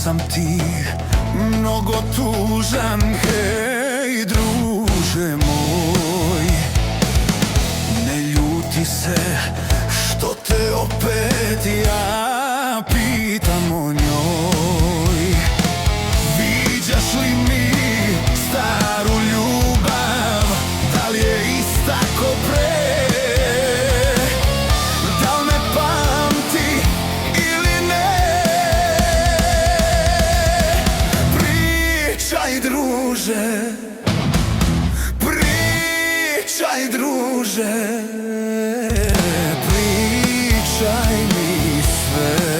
sam ti mnogo tužan, hej druže moj. Ne ljuti se što te opet ja pitam o njoj. Viđaš li mi staru ljubav, da li je ista ko pre? Druže, pričaj druže, pričaj mi sve.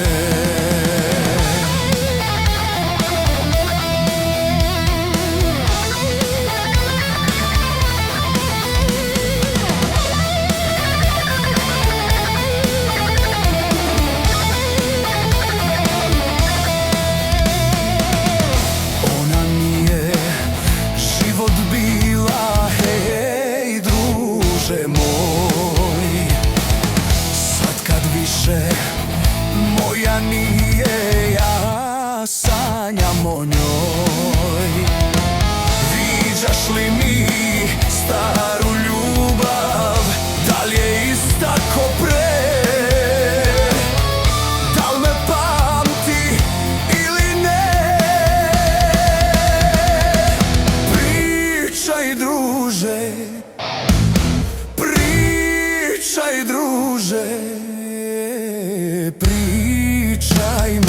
Moj, sad kad više moja nije, ja sanjam o njoj. Viđaš li mi staru ljubav, da li je ista ko pre? Da li me pamti ili ne? Pričaj druže, pričaj druže, pričaj mi.